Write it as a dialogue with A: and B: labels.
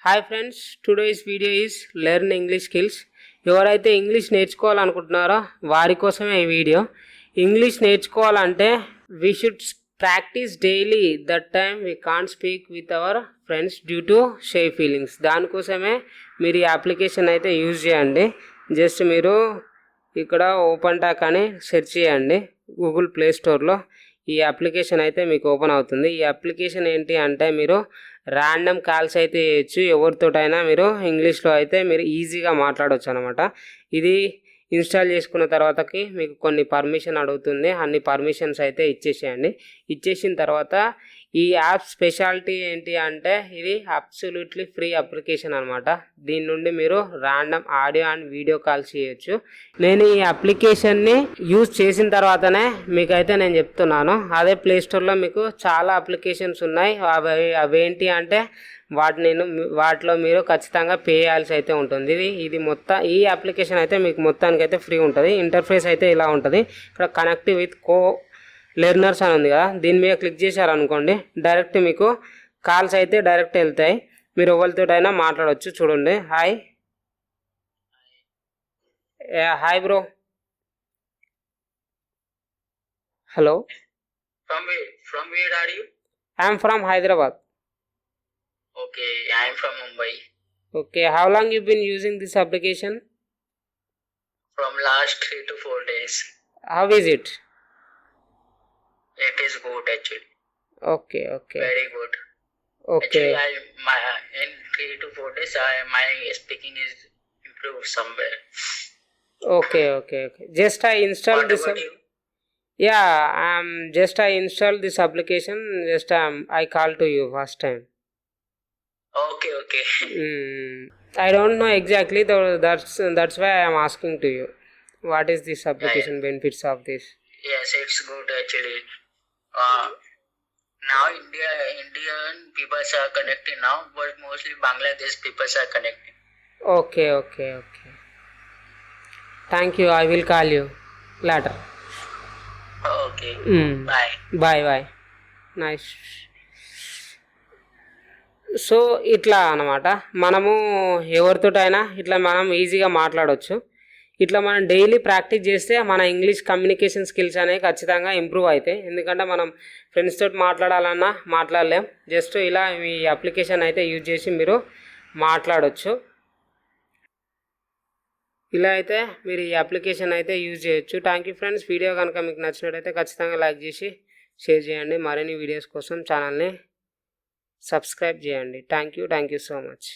A: Hi friends, today's video is learn English skills. ఎవరైతే English నేర్చుకోవాలనుకుంటున్నారో వారి కోసమే ఈ వీడియో. ఇంగ్లీష్ నేర్చుకోవాలంటే we should practice daily. That time we can't speak with our friends due to shy feelings. దానికోసమే మీరు ఈ application అయితే use చేయండి. జస్ట్ మీరు ఇక్కడ ఓపెన్ టాక్ అని సెర్చ్ చేయండి గూగుల్ ప్లే స్టోర్లో. ఈ అప్లికేషన్ అయితే మీకు ఓపెన్ అవుతుంది. ఈ అప్లికేషన్ ఏంటి అంటే మీరు ర్యాండమ్ కాల్స్ అయితే చేయొచ్చు. ఎవరితోటైనా మీరు ఇంగ్లీష్లో అయితే మీరు ఈజీగా మాట్లాడవచ్చు అనమాట. ఇది ఇన్స్టాల్ చేసుకున్న తర్వాతకి మీకు కొన్ని పర్మిషన్ అడుగుతుంది. అన్ని పర్మిషన్స్ అయితే ఇచ్చేసేయండి. ఇచ్చేసిన తర్వాత ఈ యాప్ స్పెషాలిటీ ఏంటి అంటే ఇది అబ్సల్యూట్లీ ఫ్రీ అప్లికేషన్ అనమాట. దీని నుండి మీరు random audio and video calls చేయొచ్చు. నేను ఈ అప్లికేషన్ని యూజ్ చేసిన తర్వాతనే మీకైతే నేను చెప్తున్నాను. అదే ప్లేస్టోర్లో మీకు చాలా అప్లికేషన్స్ ఉన్నాయి. అవేంటి అంటే వాటిలో మీరు ఖచ్చితంగా పే చేయాల్సి అయితే ఉంటుంది. ఇది మొత్తం ఈ అప్లికేషన్ అయితే మీకు మొత్తానికి అయితే ఫ్రీ ఉంటుంది. ఇంటర్ఫేస్ అయితే ఇలా ఉంటుంది. ఇక్కడ కనెక్ట్ విత్ కో లెర్నర్స్ అని ఉంది కదా, దీని మీద క్లిక్ చేశారనుకోండి డైరెక్ట్ మీకు కాల్స్ అయితే డైరెక్ట్ వెళ్తాయి. మీరు ఎవరితోటైనా మాట్లాడవచ్చు. చూడండి. Hi bro. Hello.
B: From where are you?
A: I'm from Hyderabad.
B: Okay, I am from Mumbai.
A: Okay, how long you been using this application?
B: From last 3 to 4 days.
A: How is it?
B: It is good actually.
A: Okay.
B: Very good.
A: Okay.
B: Actually, in 3 to 4 days, my speaking is improved somewhere.
A: Okay. Just I installed
B: What
A: this.
B: about you?
A: Yeah, just I installed this application. Just I called to you first time.
B: Okay.
A: I don't know exactly. That's why I am asking to you. What is this application benefits of this?
B: Yes, it's good actually. Now Indian people are connecting now, but mostly Bangladesh people are connecting.
A: Okay. Thank you. I will call you later.
B: Okay.
A: Bye. Nice. So ఇట్లా అన్నమాట. మనము ఎవరితోటైనా ఇట్లా మనం ఈజీగా మాట్లాడవచ్చు. ఇట్లా మనం daily practice చేస్తే మన ఇంగ్లీష్ కమ్యూనికేషన్ స్కిల్స్ అనేవి ఖచ్చితంగా ఇంప్రూవ్ అవుతాయి. ఎందుకంటే మనం ఫ్రెండ్స్ తోటి మాట్లాడాలన్నా మాట్లాడలేం. జస్ట్ ఇలా ఈ అప్లికేషన్ అయితే యూజ్ చేసి మీరు మాట్లాడవచ్చు. ఇలా అయితే మీరు ఈ అప్లికేషన్ అయితే యూజ్ చేయొచ్చు. Thank you friends. వీడియో కనుక మీకు నచ్చినట్టయితే ఖచ్చితంగా లైక్ చేసి షేర్ చేయండి. మరిన్ని వీడియోస్ కోసం ఛానల్ని సబ్స్క్రైబ్ చేయండి. Thank you so much.